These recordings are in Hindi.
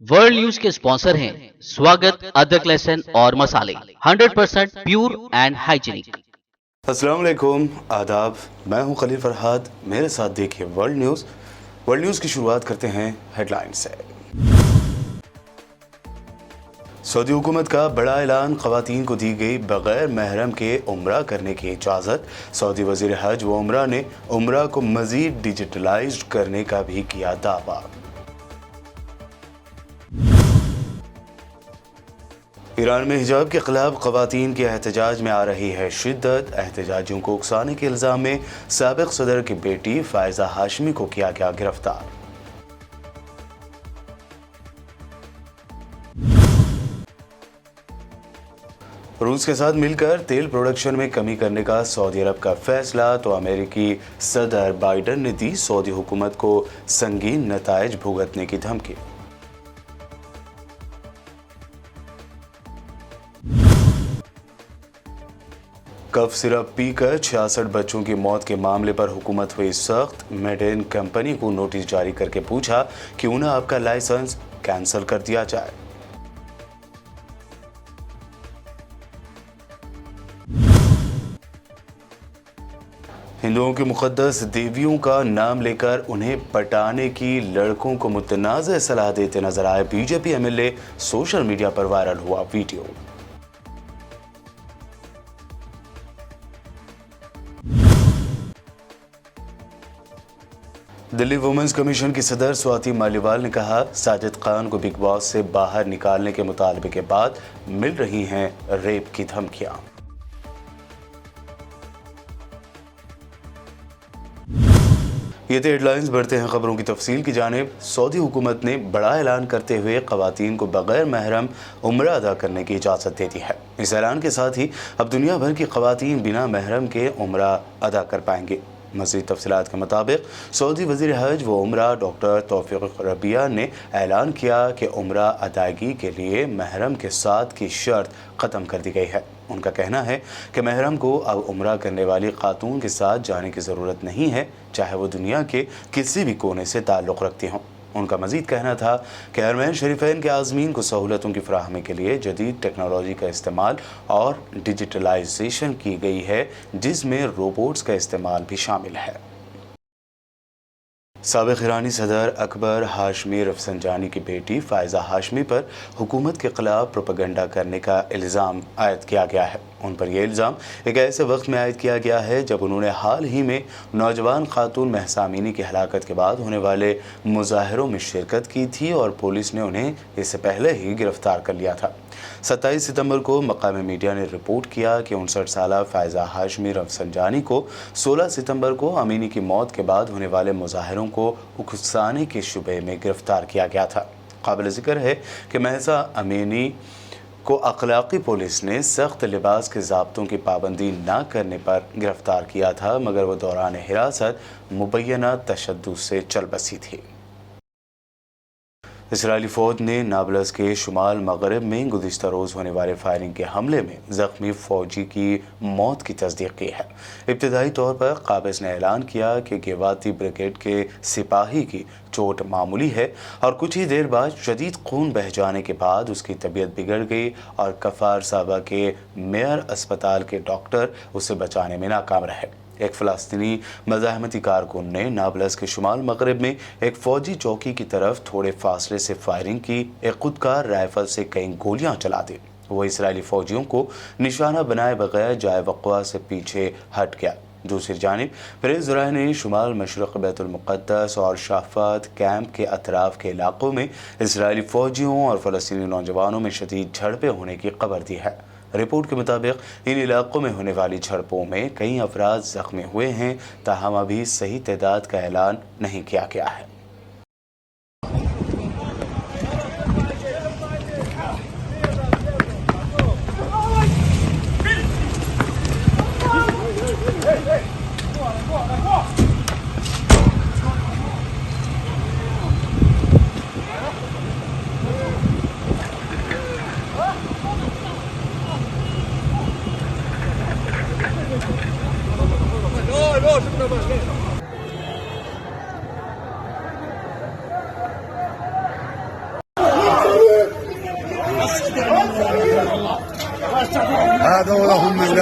वर्ल्ड न्यूज के स्पॉन्सर हैं स्वागत, अदरक, लहसुन और मसाले 100% प्योर एंड हाइजीनिक। अस्सलाम वालेकुम, आदाब। मैं हूं खलील फरहाद। मेरे साथ देखिए वर्ल्ड न्यूज़ की शुरुआत करते हैं हेडलाइन से। सऊदी हुकूमत का बड़ा ऐलान, ख़वातीन को दी गई बग़ैर महरम के उम्रा करने की इजाज़त। सऊदी वज़ीर हज व उम्रा ने उम्रा को मज़ीद डिजिटलाइज्ड करने का भी किया दावा। ईरान में हिजाब के खिलाफ ख़वातीन के एहतजाज में आ रही है शिद्दत। एहतजाजियों को उकसाने के इल्ज़ाम में साबिक़ सदर की बेटी फ़ायज़ा हाशमी को किया गया गिरफ्तार। रूस के साथ मिलकर तेल प्रोडक्शन में कमी करने का सऊदी अरब का फैसला, तो अमेरिकी सदर बाइडन ने दी सऊदी हुकूमत को संगीन नताइज भुगतने की धमकी। कफ सिरप पीकर 66 बच्चों की मौत के मामले पर हुकूमत हुई सख्त। मेडेन कंपनी को नोटिस जारी करके पूछा क्यों ना आपका लाइसेंस कैंसिल कर दिया जाए। हिंदुओं की मुक़द्दस देवियों का नाम लेकर उन्हें पटाने की लड़कों को मुतनाज़ सलाह देते नजर आए बीजेपी एमएलए। सोशल मीडिया पर वायरल हुआ वीडियो। दिल्ली वुमेन्स कमीशन की सदर स्वाति मालीवाल ने कहा, साजिद खान को बिग बॉस से बाहर निकालने के मुतालबे के बाद मिल रही हैं रेप की धमकियां। ये थे हेडलाइंस। बढ़ते हैं खबरों की तफसील की जानिब। सऊदी हुकूमत ने बड़ा ऐलान करते हुए ख़वातीन को बग़ैर महरम उम्रा अदा करने की इजाज़त दे दी है। इस ऐलान के साथ ही अब दुनिया भर की ख़वातीन बिना महरम के उम्रा अदा कर पाएंगे। मज़ीद तफसीलात के मुताबिक सऊदी वज़ीर हज व उम्रा डॉक्टर तौफीक रबिया ने ऐलान किया कि उम्रा अदायगी के लिए महरम के साथ की शर्त ख़त्म कर दी गई है। उनका कहना है कि महरम को अब उम्रा करने वाली खातून के साथ जाने की ज़रूरत नहीं है, चाहे वो दुनिया के किसी भी कोने से ताल्लुक़ रखती हों। उनका मज़ीद कहना था कि हरमैन शरीफैन के आज़मीन को सहूलतों की फ़राहमी के लिए जदीद टेक्नोलॉजी का इस्तेमाल और डिजिटलाइजेशन की गई है, जिसमें रोबोट्स का इस्तेमाल भी शामिल है। साबिक़ ईरानी सदर अकबर हाशमी रफसंजानी की बेटी फ़ायज़ा हाशमी पर हुकूमत के ख़िलाफ़ प्रोपेगेंडा करने का इल्ज़ाम आयद किया गया है। उन पर यह इल्ज़ाम एक ऐसे वक्त में आयद किया गया है जब उन्होंने हाल ही में नौजवान खातून महसा अमीनी की हलाकत के बाद होने वाले मुज़ाहरों में शिरकत की थी और पुलिस ने उन्हें इससे पहले ही गिरफ्तार कर लिया था। 27 सितंबर को मकामी मीडिया ने रिपोर्ट किया कि 59 साला फ़ायज़ा हाशमी रफसंजानी को 16 सितंबर को अमीनी की मौत के बाद होने वाले मुज़ाहरों को उकसाने के शुबे में गिरफ्तार किया गया था। काबिल ज़िक्र है कि महसा अमीनी को अखलाकी पुलिस ने सख्त लिबास के ज़ाब्तों की पाबंदी न करने पर गिरफ्तार किया था, मगर वह दौरान हिरासत मुबैना तशद्दुद से चल बसी थी। इसराइली फ़ौज ने नाबलस के शुमाल मगरब में गुज़िश्ता रोज़ होने वाले फायरिंग के हमले में ज़ख्मी फ़ौजी की मौत की तस्दीक की है। इब्तदाई तौर पर काबिज़ ने ऐलान किया कि गेवाती ब्रिगेड के सिपाही की चोट मामूली है और कुछ ही देर बाद शदीद खून बह जाने के बाद उसकी तबीयत बिगड़ गई और कफ़ार साबा के मेयर अस्पताल के डॉक्टर उसे बचाने में नाकाम रहे। एक फ़लस्तीनी मज़ाहमती कारकुन ने नाबलस के शुमाल मगरब में एक फ़ौजी चौकी की तरफ थोड़े फासले से फायरिंग की। एक खुदकार राइफल से कई गोलियां चला दी। वो इसराइली फ़ौजियों को निशाना बनाए बगैर जाए वक़्वा से पीछे हट गया। दूसरी जानिब प्रेस ज़राए ने शुमाल मशरक़ बैतुल मुक़द्दस और शाफ़ात कैंप के अतराफ़ के इलाक़ों में इसराइली फ़ौजियों और फ़लस्तीनी नौजवानों में शदीद झड़पें होने की खबर दी है। रिपोर्ट के मुताबिक इन इलाकों में होने वाली झड़पों में कई अफराद ज़ख्मी हुए हैं, ताहम अभी सही तादाद का ऐलान नहीं किया गया है।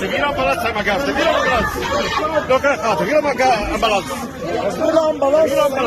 Seguire ambulância, Magal. Seguire ambulância. Não quer fato. Seguire ambulância. Seguire ambulância.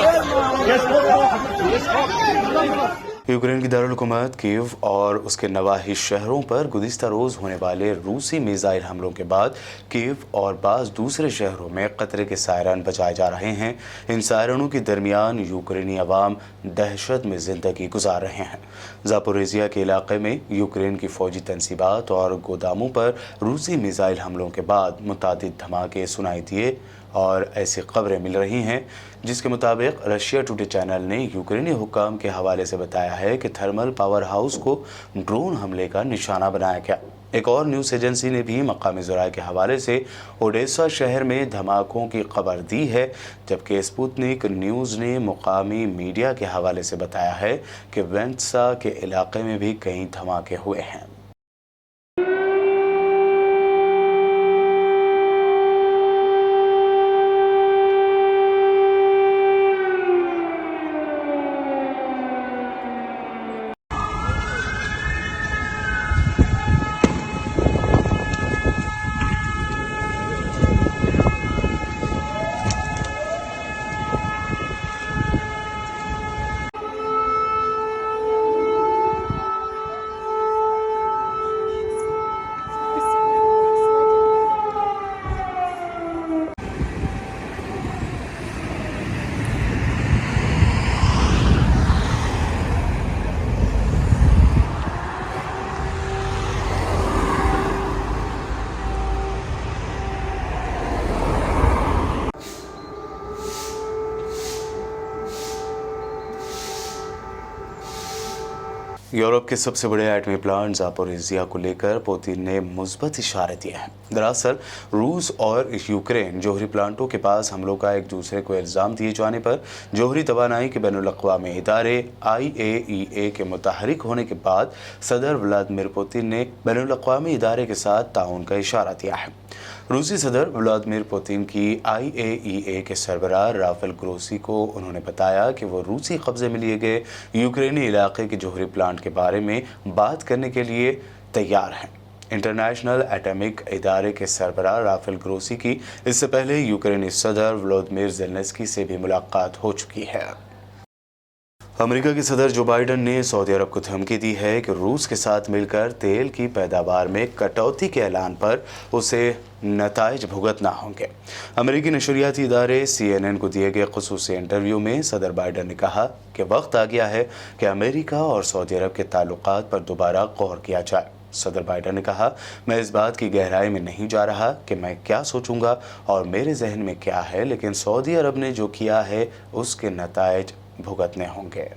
Ukraine की दारुल-हुकूमत कीव और उसके नवाही शहरों पर गुज़िश्ता रोज़ होने वाले रूसी मिसाइल हमलों के बाद कीव और बाज़ दूसरे शहरों में खतरे के सायरन बजाए जा रहे हैं। इन सायरनों के दरमियान यूक्रेनी अवाम दहशत में ज़िंदगी गुजार रहे हैं। ज़ापोरिज़िया के इलाके में यूक्रेन की फ़ौजी तनसीबात और गोदामों पर रूसी मिसाइल हमलों के बाद मुतादिद धमाके सुनाई दिए और ऐसी खबरें मिल रही हैं जिसके मुताबिक रशिया टुडे चैनल ने यूक्रेनी हुक्काम के हवाले से बताया है कि थर्मल पावर हाउस को ड्रोन हमले का निशाना बनाया गया। एक और न्यूज़ एजेंसी ने भी मकामी ज़राए के हवाले से ओडेसा शहर में धमाकों की खबर दी है, जबकि स्पुतनिक न्यूज़ ने मुकामी मीडिया के हवाले से बताया है कि वेंटसा के इलाके में भी कई धमाके हुए हैं। यूरोप के सबसे बड़े एटमी प्लांट ज़ापोरिज़िया को लेकर पुतिन ने मुस्बत इशारे दिए हैं। दरअसल रूस और यूक्रेन जौहरी प्लांटों के पास हमलों का एक दूसरे को इल्ज़ाम दिए जाने पर जौहरी तवानाई के बैनुल-अक़वामी इदारे IAEA के मुतहरिक होने के बाद सदर व्लादिमीर पुतिन ने बैनुल-अक़वामी इदारे के साथ ताउन का इशारा दिया है। रूसी सदर व्लादिमीर पुतिन की IAEA के सरबराह राफेल ग्रोसी को उन्होंने बताया कि वो रूसी कब्जे में लिए गए यूक्रेनी इलाके के जौहरी प्लांट के बारे में बात करने के लिए तैयार हैं। इंटरनेशनल एटॉमिक इदारे के सरबराह राफेल ग्रोसी की इससे पहले यूक्रेनी सदर व्लादिमीर ज़ेलेंस्की से भी मुलाकात हो चुकी है। अमेरिका के सदर जो बाइडन ने सऊदी अरब को धमकी दी है कि रूस के साथ मिलकर तेल की पैदावार में कटौती के ऐलान पर उसे नताइज भुगतना होंगे। अमेरिकी नशरियाती इदारे CNN को दिए गए खुसूसी इंटरव्यू में सदर बाइडन ने कहा कि वक्त आ गया है कि अमेरिका और सऊदी अरब के ताल्लुकात पर दोबारा गौर किया जाए। सदर बाइडन ने कहा, मैं इस बात की गहराई में नहीं जा रहा कि मैं क्या सोचूंगा और मेरे जहन में क्या है, लेकिन सऊदी अरब ने जो किया है उसके नताइज भुगतने होंगे।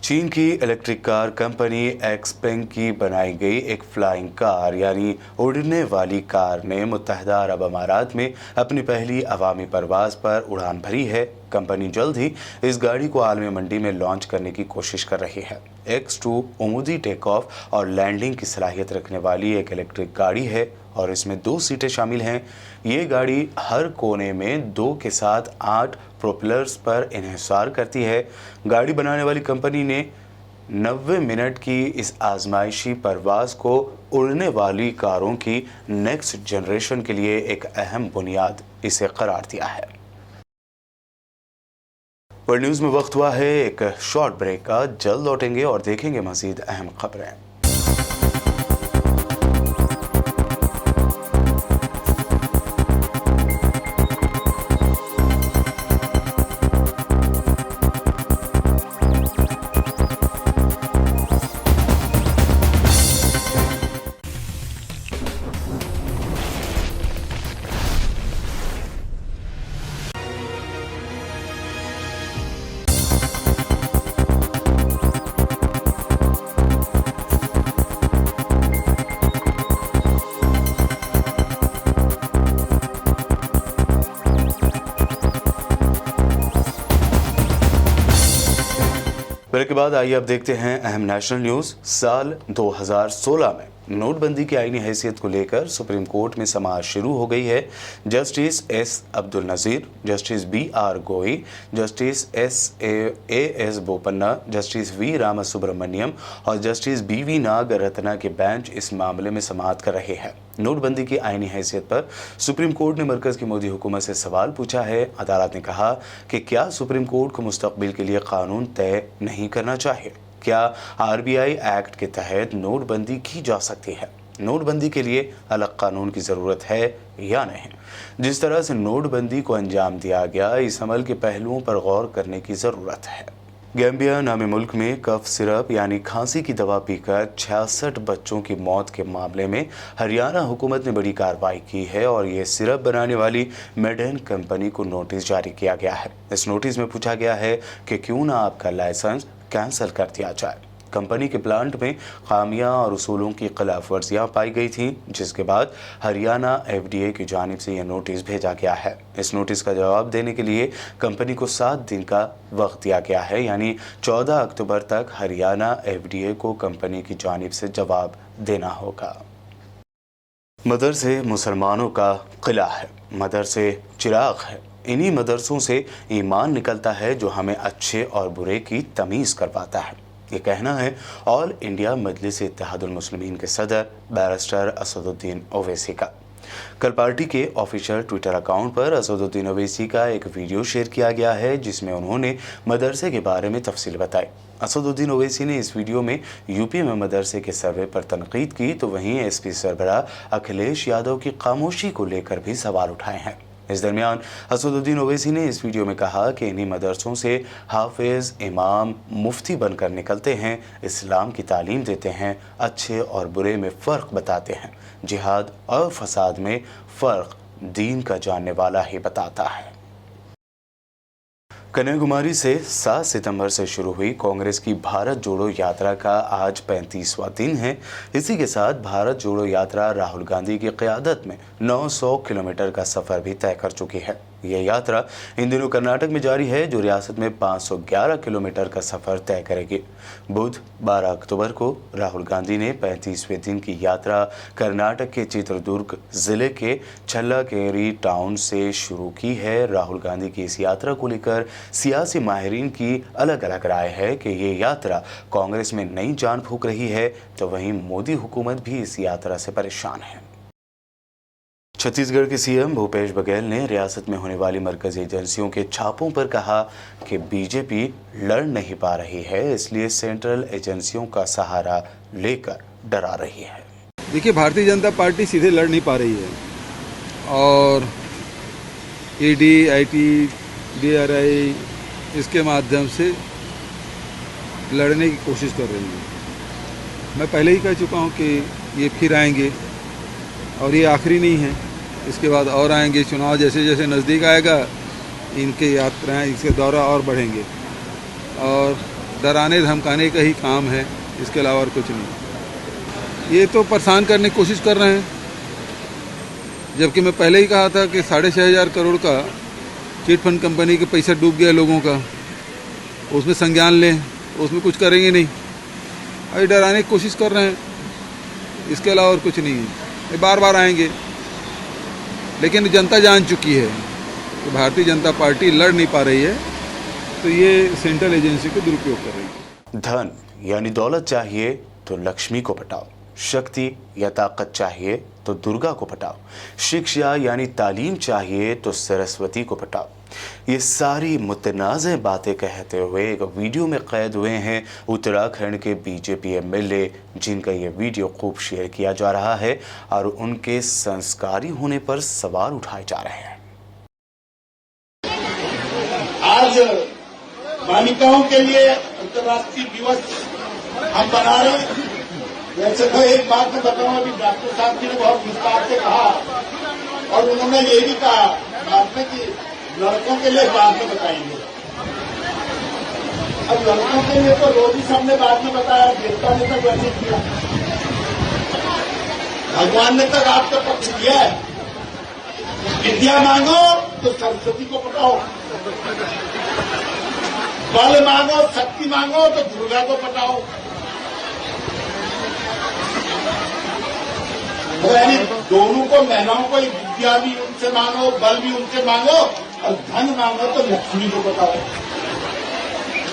चीन की इलेक्ट्रिक कार कंपनी एक्सपेंग की बनाई गई एक फ्लाइंग कार यानी उड़ने वाली कार ने मुत्तहदा अरब अमारात में अपनी पहली अवामी परवाज पर उड़ान भरी है। कंपनी जल्द ही इस गाड़ी को आलमी मंडी में लॉन्च करने की कोशिश कर रही है। X2 उमूदी टेक ऑफ और लैंडिंग की सलाहियत रखने वाली एक इलेक्ट्रिक गाड़ी है और इसमें 2 सीटें शामिल हैं। ये गाड़ी हर कोने में 2 के साथ 8 प्रोपेलर्स पर इन्हिसार करती है। गाड़ी बनाने वाली कंपनी ने 90 मिनट की इस आजमाइशी परवाज को उड़ने वाली कारों की नेक्स्ट जनरेशन के लिए एक अहम बुनियाद इसे करार दिया है। वर्ल्ड न्यूज़ में वक्त हुआ है एक शॉर्ट ब्रेक का। जल्द लौटेंगे और देखेंगे मज़ीद अहम खबरें। ब्रेक के बाद आइए अब देखते हैं अहम नेशनल न्यूज। साल 2016 में नोटबंदी की आईनी हैसियत को लेकर सुप्रीम कोर्ट में समाअत शुरू हो गई है। Justice S Abdul Nazeer, justice BR गोई, justice S Bopanna, justice V Ramasubramaniam और जस्टिस BV नाग रत्ना के बेंच इस मामले में समाअत कर रहे हैं। नोटबंदी की आईनी हैसियत पर सुप्रीम कोर्ट ने मरकज की मोदी हुकूमत से सवाल पूछा है। अदालत ने कहा कि क्या सुप्रीम कोर्ट को मुस्तकबिल के लिए कानून तय नहीं करना चाहिए? क्या RBI एक्ट के तहत नोटबंदी की जा सकती है? नोटबंदी के लिए अलग कानून की ज़रूरत है या नहीं? जिस तरह से नोटबंदी को अंजाम दिया गया, इस अमल के पहलुओं पर गौर करने की ज़रूरत है। गैम्बिया नामी मुल्क में कफ सिरप यानी खांसी की दवा पीकर 66 बच्चों की मौत के मामले में हरियाणा हुकूमत ने बड़ी कार्रवाई की है और ये सिरप बनाने वाली मेडेन कंपनी को नोटिस जारी किया गया है। इस नोटिस में पूछा गया है कि क्यों ना आपका लाइसेंस कैंसिल कर दिया जाए। कंपनी के प्लांट में खामियां और उसूलों की खिलाफ वर्जियाँ पाई गई थीं, जिसके बाद हरियाणा FDA की जानिब से यह नोटिस भेजा गया है। इस नोटिस का जवाब देने के लिए कंपनी को 7 दिन का वक्त दिया गया है, यानी 14 अक्टूबर तक हरियाणा FDA को कंपनी की जानिब से जवाब देना होगा। मदरसे मुसलमानों का किला है, मदरसे चिराग है। इन्हीं मदरसों से ईमान निकलता है जो हमें अच्छे और बुरे की तमीज़ करवाता है। ये कहना है ऑल इंडिया मजलिस इत्तेहादुल मुस्लिमीन के सदर बैरिस्टर असदुद्दीन ओवैसी का। कल पार्टी के ऑफिशियल ट्विटर अकाउंट पर असदुद्दीन ओवैसी का एक वीडियो शेयर किया गया है, जिसमें उन्होंने मदरसे के बारे में तफसील बताई। असदुद्दीन ओवैसी ने इस वीडियो में यूपी में मदरसे के सर्वे पर तनकीद की, तो वहीं SP सरबराह अखिलेश यादव की खामोशी को लेकर भी सवाल उठाए हैं। इस दरमियान असदुद्दीन ओवैसी ने इस वीडियो में कहा कि इन्हीं मदरसों से हाफिज, इमाम, मुफ्ती बनकर निकलते हैं, इस्लाम की तालीम देते हैं, अच्छे और बुरे में फ़र्क बताते हैं, जिहाद और फसाद में फ़र्क दीन का जानने वाला ही बताता है। कन्याकुमारी से 7 सितंबर से शुरू हुई कांग्रेस की भारत जोड़ो यात्रा का आज 35वां दिन है। इसी के साथ भारत जोड़ो यात्रा राहुल गांधी की क़यादत में 900 किलोमीटर का सफ़र भी तय कर चुकी है। यह यात्रा इन दिनों कर्नाटक में जारी है, जो रियासत में 511 किलोमीटर का सफ़र तय करेगी। बुध 12 अक्टूबर को राहुल गांधी ने 35वें दिन की यात्रा कर्नाटक के चित्रदुर्ग ज़िले के छल्लाकेरी टाउन से शुरू की है। राहुल गांधी की इस यात्रा को लेकर सियासी माहिरीन की अलग अलग राय है कि ये यात्रा कांग्रेस में नई जान फूंक रही है, तो वहीं मोदी हुकूमत भी इस यात्रा से परेशान है। छत्तीसगढ़ के CM भूपेश बघेल ने रियासत में होने वाली मरकजी एजेंसियों के छापों पर कहा कि बीजेपी लड़ नहीं पा रही है, इसलिए सेंट्रल एजेंसियों का सहारा लेकर डरा रही है। देखिए, भारतीय जनता पार्टी सीधे लड़ नहीं पा रही है और ED, IT, DRI इसके माध्यम से लड़ने की कोशिश कर रही है। मैं पहले ही कह चुका हूं कि ये फिर आएंगे और ये आखिरी नहीं है, इसके बाद और आएंगे। चुनाव जैसे जैसे नज़दीक आएगा, इनके यात्राएं, इसके दौरा और बढ़ेंगे और डराने धमकाने का ही काम है, इसके अलावा और कुछ नहीं। ये तो परेशान करने की कोशिश कर रहे हैं, जबकि मैं पहले ही कहा था कि 6,500 करोड़ का चिट फंड कंपनी के पैसा डूब गया लोगों का, उसमें संज्ञान लें, उसमें कुछ करेंगे नहीं। अभी डराने की कोशिश कर रहे हैं, इसके अलावा और कुछ नहीं है। ये बार बार आएंगे, लेकिन जनता जान चुकी है कि भारतीय जनता पार्टी लड़ नहीं पा रही है, तो ये सेंट्रल एजेंसी को दुरुपयोग कर रही है। धन यानी दौलत चाहिए तो लक्ष्मी को पटाओ, शक्ति या ताकत चाहिए तो दुर्गा को पटाओ, शिक्षा यानी तालीम चाहिए तो सरस्वती को पटाओ। ये सारी मुतनाज़ बातें कहते हुए एक वीडियो में कैद हुए हैं उत्तराखंड के बीजेपी MLA, जिनका ये वीडियो खूब शेयर किया जा रहा है और उनके संस्कारी होने पर सवाल उठाए जा रहे हैं। आज बालिकाओं के लिए अंतर्राष्ट्रीय दिवस हम मना रहे हैं। वैसे तो एक बात मैं बताऊं, अभी डॉक्टर साहब जी ने बहुत विस्तार से कहा और उन्होंने ये भी कहा बाद में कि लड़कों के लिए बाद में बताएंगे। अब लड़कों के लिए तो रोजी साहब ने बाद में बताया, देवता ने तक वैसे किया, भगवान ने तक आपका पक्ष किया है। विद्या मांगो तो सरस्वती को पटाओ। बल मांगो, शक्ति मांगो तो दुर्गा को पटाओ। तो यानी दोनों को, महिलाओं को विद्या भी उनसे मांगो, बल भी उनसे मांगो और धन मांगो तो लक्ष्मी को बताओ।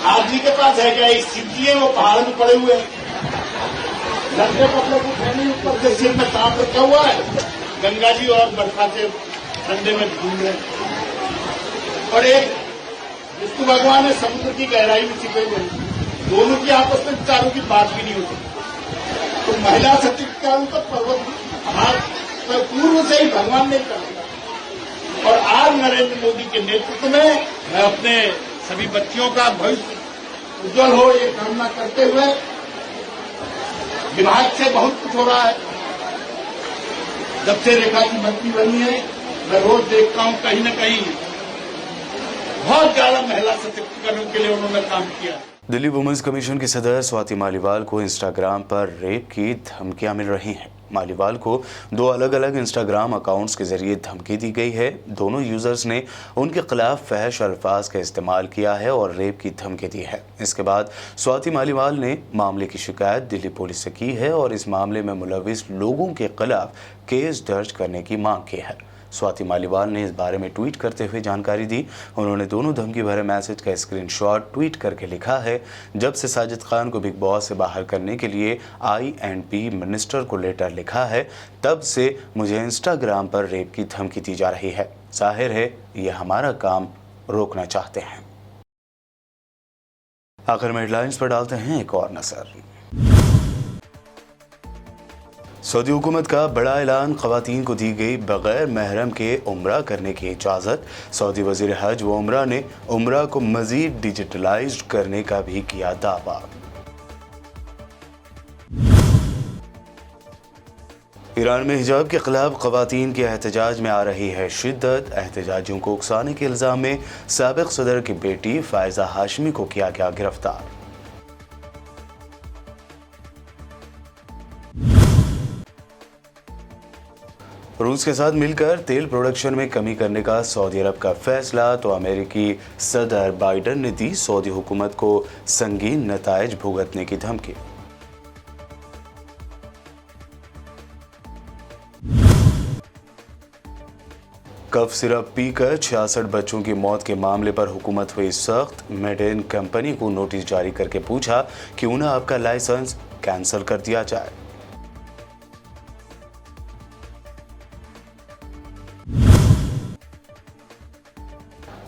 आदमी के पास है क्या? एक सिद्धि है, वो पहाड़ में पड़े हुए हैं, लंबे कपड़े को पहने, ऊपर से सिर में सांप रखा हुआ है, गंगा जी और बरखा से ठंडे में घूम रहे। और एक विष्णु भगवान है, समुद्र की गहराई में छिपे हुए, दोनों की आपस में विचारों की बात भी नहीं होती। तो महिला सशक्तिकरण तो पर्वत पूर्व से ही भगवान ने कहा। और आज नरेंद्र मोदी के नेतृत्व में मैं अपने सभी बच्चियों का भविष्य उज्जवल हो, ये कामना करते हुए, विभाग से बहुत कुछ हो रहा है। जब से रेखा की मंत्री बनी है, मैं रोज देखता हूं कहीं न कहीं बहुत ज्यादा महिला सशक्तिकरण के लिए उन्होंने काम किया। दिल्ली वुमेन्स कमीशन की सदर स्वाति मालीवाल को इंस्टाग्राम पर रेप की धमकियां मिल रही हैं। मालीवाल को 2 अलग अलग इंस्टाग्राम अकाउंट्स के जरिए धमकी दी गई है। दोनों यूजर्स ने उनके खिलाफ फहश अल्फाज का इस्तेमाल किया है और रेप की धमकी दी है। इसके बाद स्वाति मालीवाल ने मामले की शिकायत दिल्ली पुलिस से की है और इस मामले में मुलविस लोगों के खिलाफ केस दर्ज करने की मांग की है। स्वाति मालीवाल ने इस बारे में ट्वीट करते हुए जानकारी दी। उन्होंने दोनों धमकी भरे मैसेज का स्क्रीनशॉट ट्वीट करके लिखा है, जब से साजिद खान को बिग बॉस से बाहर करने के लिए INP मिनिस्टर को लेटर लिखा है, तब से मुझे इंस्टाग्राम पर रेप की धमकी दी जा रही है। जाहिर है ये हमारा काम रोकना चाहते हैं। आखिर में हेडलाइंस पर डालते हैं एक और नजर। सऊदी हुकूमत का बड़ा ऐलान, ख़वातीन को दी गई बगैर महरम के उम्रा करने की इजाज़त। सऊदी वज़ीर हज व उम्रा ने उम्रा को मज़ीद डिजिटलाइज्ड करने का भी किया दावा। ईरान में हिजाब के खिलाफ ख़वातीन के एहतजाज में आ रही है शिद्दत। एहतजाजियों को उकसाने के इल्ज़ाम में साबिक़ सदर की बेटी फायजा हाशमी को किया गया गिरफ्तार। रूस के साथ मिलकर तेल प्रोडक्शन में कमी करने का सऊदी अरब का फैसला, तो अमेरिकी सदर बाइडन ने दी सऊदी हुकूमत को संगीन नताइज भुगतने की धमकी। कफ सिरप पीकर 66 बच्चों की मौत के मामले पर हुकूमत हुई सख्त। मेडेन कंपनी को नोटिस जारी करके पूछा क्यों ना आपका लाइसेंस कैंसिल कर दिया जाए।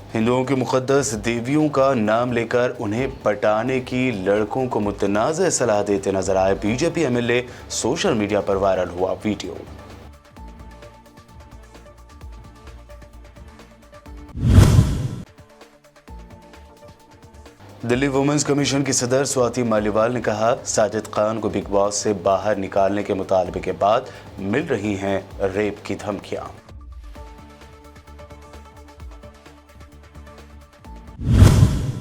हिंदुओं की मुक़द्दस देवियों का नाम लेकर उन्हें पटाने की लड़कों को मुतनाज़ सलाह देते नजर आए बीजेपी MLA। सोशल मीडिया पर वायरल हुआ वीडियो। दिल्ली वुमेन्स कमीशन की सदर स्वाति मालीवाल ने कहा, साजिद खान को बिग बॉस से बाहर निकालने के मुतालबे के बाद मिल रही हैं रेप की धमकियां।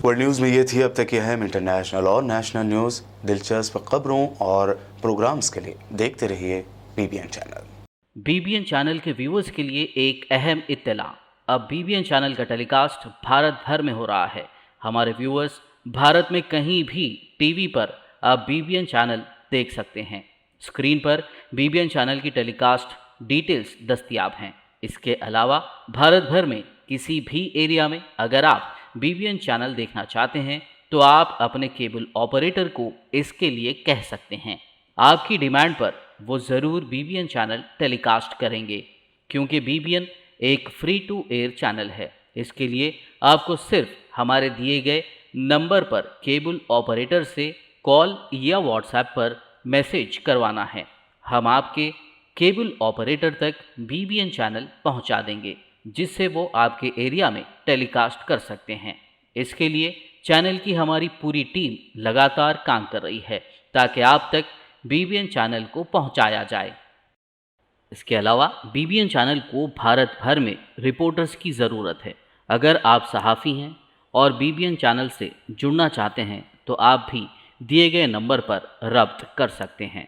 वर्ल्ड न्यूज़ में ये थी अब तक की अहम इंटरनेशनल और नेशनल न्यूज़। दिलचस्प खबरों और प्रोग्राम्स के लिए देखते रहिए BBN चैनल। BBN चैनल के व्यूअर्स के लिए एक अहम इत्तला। अब BBN चैनल का टेलीकास्ट भारत भर में हो रहा है। हमारे व्यूअर्स भारत में कहीं भी टीवी पर अब BBN चैनल देख सकते हैं। स्क्रीन पर BBN चैनल की टेलीकास्ट डिटेल्स दस्तयाब हैं। इसके अलावा भारत भर में किसी भी एरिया में अगर आप BBN चैनल देखना चाहते हैं तो आप अपने केबल ऑपरेटर को इसके लिए कह सकते हैं। आपकी डिमांड पर वो ज़रूर BBN चैनल टेलीकास्ट करेंगे, क्योंकि BBN एक फ्री टू एयर चैनल है। इसके लिए आपको सिर्फ हमारे दिए गए नंबर पर केबल ऑपरेटर से कॉल या व्हाट्सएप पर मैसेज करवाना है। हम आपके केबल ऑपरेटर तक BBN चैनल पहुंचा देंगे, जिससे वो आपके एरिया में टेलीकास्ट कर सकते हैं। इसके लिए चैनल की हमारी पूरी टीम लगातार काम कर रही है ताकि आप तक BBN चैनल को पहुंचाया जाए। इसके अलावा BBN चैनल को भारत भर में रिपोर्टर्स की ज़रूरत है। अगर आप सहाफ़ी हैं और BBN चैनल से जुड़ना चाहते हैं तो आप भी दिए गए नंबर पर रब्त कर सकते हैं।